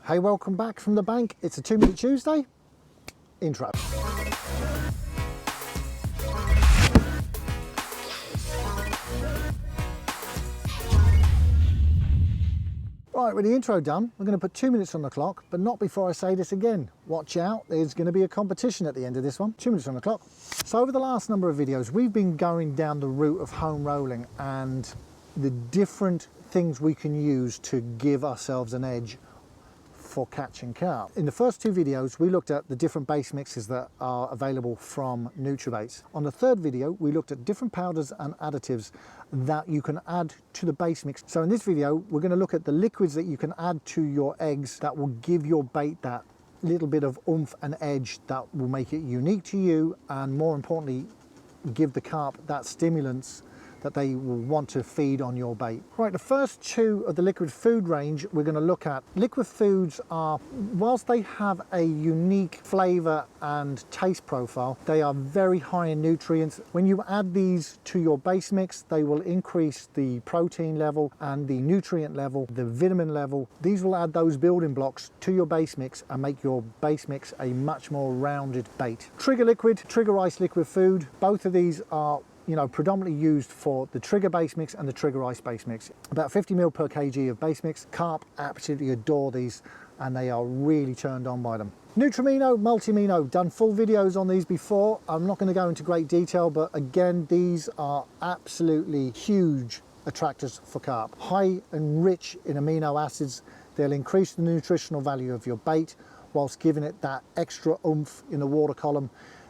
Hey, welcome back from the bank. It's a 2-Minute Tuesday intro. Right, with the intro done, we're going to put 2 minutes on the clock, but not before I say this again. Watch out, there's going to be a competition at the end of this one. 2 minutes on the clock. So over the last number of videos, we've been going down the route of home rolling and the different things we can use to give ourselves an edge for catching carp. In the first 2 videos, we looked at the different base mixes that are available from Nutrabaits. On the third video, we looked at different powders and additives that you can add to the base mix. So in this video, we're going to look at the liquids that you can add to your eggs that will give your bait that little bit of oomph and edge that will make it unique to you, and more importantly, give the carp that stimulants that they will want to feed on your bait. Right, the first 2 of the liquid food range we're going to look at. Liquid foods are, whilst they have a unique flavour and taste profile, they are very high in nutrients. When you add these to your base mix, they will increase the protein level and the nutrient level, the vitamin level. These will add those building blocks to your base mix and make your base mix a much more rounded bait. Trigger liquid, trigger ice liquid food, both of these are predominantly used for the trigger base mix and the trigger ice base mix. About 50 ml per kg of base mix. Carp absolutely adore these and they are really turned on by them. Nutramino, multimino, done full videos on these before. I'm not going to go into great detail, but again, these are absolutely huge attractors for carp. High and rich in amino acids. They'll increase the nutritional value of your bait whilst giving it that extra oomph in the water column.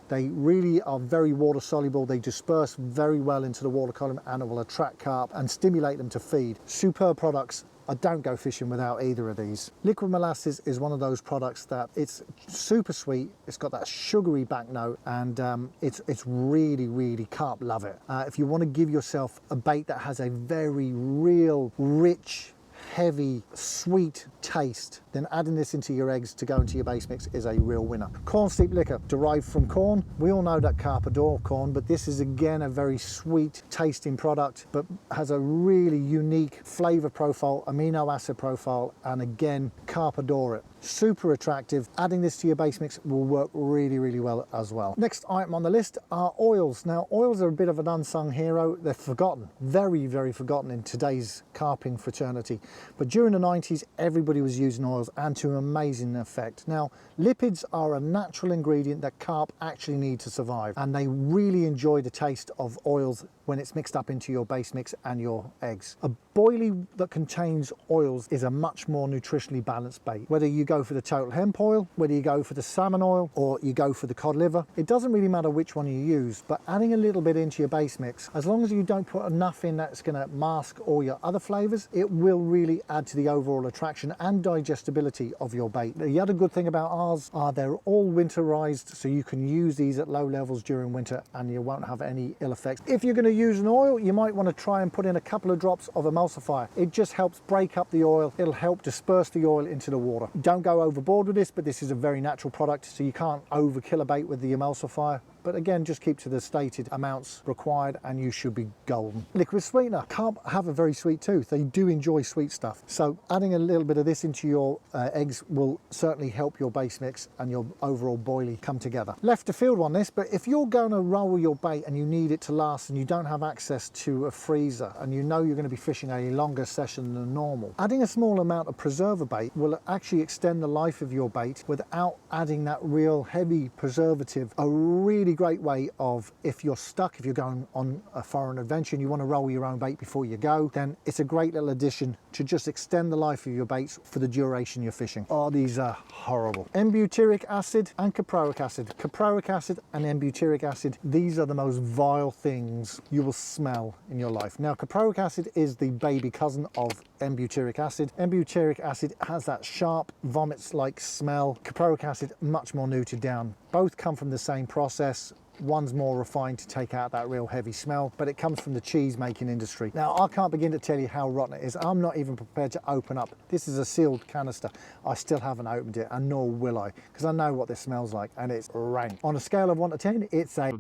They really are very water soluble. They disperse very well into the water column and it will attract carp and stimulate them to feed. Superb products. I don't go fishing without either of these. Liquid molasses is one of those products that it's super sweet. It's got that sugary back note and it's really, really, carp love it. If you want to give yourself a bait that has a very real, rich, heavy, sweet taste, then adding this into your eggs to go into your base mix is a real winner. Corn steep liquor, derived from corn. We all know that carp adore corn, but this is again a very sweet tasting product, but has a really unique flavor profile, amino acid profile, and again, carp adore it. Super attractive. Adding this to your base mix will work really, really well as well. Next item on the list are oils. Now, oils are a bit of an unsung hero. They're forgotten, very, very forgotten in today's carping fraternity. But during the 90s, everybody was using oils and to amazing effect. Now, lipids are a natural ingredient that carp actually need to survive, and they really enjoy the taste of oils when it's mixed up into your base mix and your eggs. A boilie that contains oils is a much more nutritionally balanced bait. Whether you go for the total hemp oil, whether you go for the salmon oil, or you go for the cod liver, it doesn't really matter which one you use, but adding a little bit into your base mix, as long as you don't put enough in that's gonna mask all your other flavors, it will really add to the overall attraction and digestibility of your bait. The other good thing about ours are they're all winterized, so you can use these at low levels during winter and you won't have any ill effects. If you're gonna use an oil, you might want to try and put in a couple of drops of emulsifier. It just helps break up the oil. It'll help disperse the oil into the water. Don't go overboard with this, but this is a very natural product, so you can't overkill a bait with the emulsifier. But again, just keep to the stated amounts required and you should be golden. Liquid sweetener. Carp have a very sweet tooth. They do enjoy sweet stuff. So adding a little bit of this into your eggs will certainly help your base mix and your overall boilie come together. Left to field on this, but if you're going to roll your bait and you need it to last and you don't have access to a freezer and you know you're going to be fishing a longer session than normal, adding a small amount of preserver bait will actually extend the life of your bait without adding that real heavy preservative. A really great way of, if you're stuck, if you're going on a foreign adventure and you want to roll your own bait before you go, then it's a great little addition to just extend the life of your baits for the duration you're fishing. Oh, these are horrible. N-butyric acid and caproic acid. Caproic acid and N-butyric acid, these are the most vile things you will smell in your life. Now, caproic acid is the baby cousin of N-butyric acid. N-butyric acid has that sharp vomits-like smell. Caproic acid, much more neutered down. Both come from the same process. One's more refined to take out that real heavy smell, but it comes from the cheese making industry. Now, I can't begin to tell you how rotten it is. I'm not even prepared to open up. This is a sealed canister. I still haven't opened it, and nor will I, because I know what this smells like, and it's rank. On a scale of 1 to 10, it's a...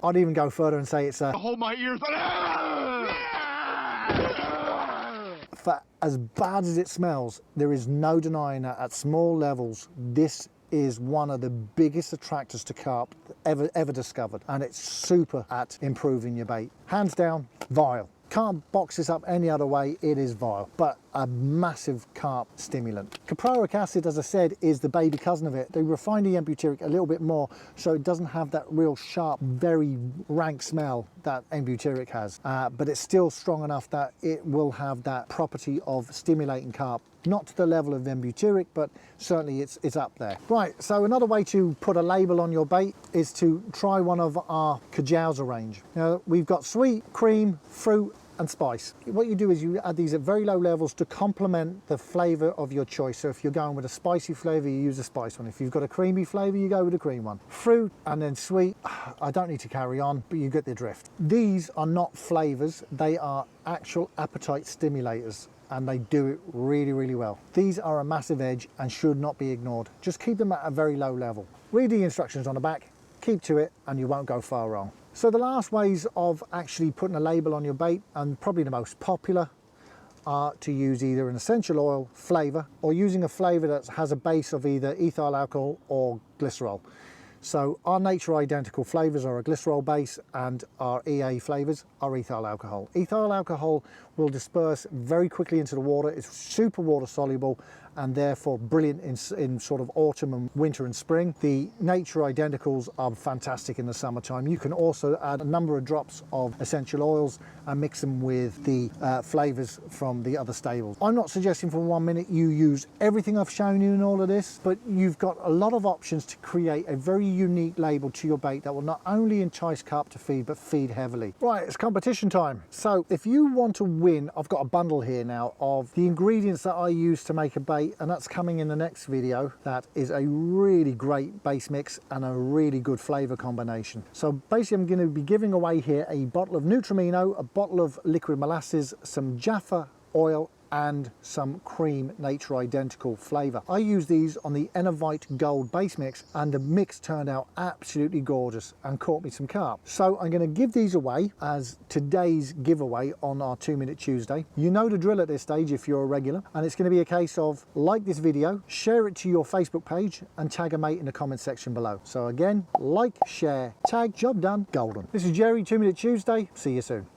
I'd even go further and say it's a... Hold my ears. For as bad as it smells, there is no denying that at small levels, this is one of the biggest attractors to carp ever discovered, and it's super at improving your bait. Hands down, vile. Can't box this up any other way, it is vile, but a massive carp stimulant. Caproic acid, as I said, is the baby cousin of it. They refine the embutyric a little bit more so it doesn't have that real sharp, very rank smell that embutyric has, but it's still strong enough that it will have that property of stimulating carp. Not to the level of embutyric, but certainly it's up there. Right, so another way to put a label on your bait is to try one of our Kajauza range. Now, we've got sweet, cream, fruit, and spice. What you do is you add these at very low levels to complement the flavor of your choice. So if you're going with a spicy flavor, you use a spice one. If you've got a creamy flavor, you go with a cream one. Fruit and then sweet, I don't need to carry on, but you get the drift. These are not flavors, they are actual appetite stimulators, and they do it really, really well. These are a massive edge and should not be ignored. Just keep them at a very low level. Read the instructions on the back, keep to it, and you won't go far wrong. So the last ways of actually putting a label on your bait, and probably the most popular, are to use either an essential oil flavor or using a flavor that has a base of either ethyl alcohol or glycerol. So our nature identical flavors are a glycerol base, and our EA flavors are ethyl alcohol. Ethyl alcohol will disperse very quickly into the water. It's super water soluble and therefore brilliant in sort of autumn and winter and spring. The nature identicals are fantastic in the summertime. You can also add a number of drops of essential oils and mix them with the flavors from the other stables. I'm not suggesting for 1 minute you use everything I've shown you in all of this, but you've got a lot of options to create a very unique label to your bait that will not only entice carp to feed, but feed heavily. Right, it's competition time. So if you want to win, I've got a bundle here now of the ingredients that I use to make a bait, and that's coming in the next video. That is a really great base mix and a really good flavor combination. So basically I'm going to be giving away here a bottle of Nutramino, a bottle of liquid molasses, some Jaffa oil, and some cream nature identical flavor. I use these on the Enovite Gold base mix, and the mix turned out absolutely gorgeous and caught me some carp. So I'm going to give these away as today's giveaway on our 2 Minute Tuesday. You know the drill at this stage if you're a regular, and it's going to be a case of like this video, share it to your Facebook page, and tag a mate in the comment section below. So again, like, share, tag, job done, golden. This is Gerry, 2 Minute Tuesday. See you soon.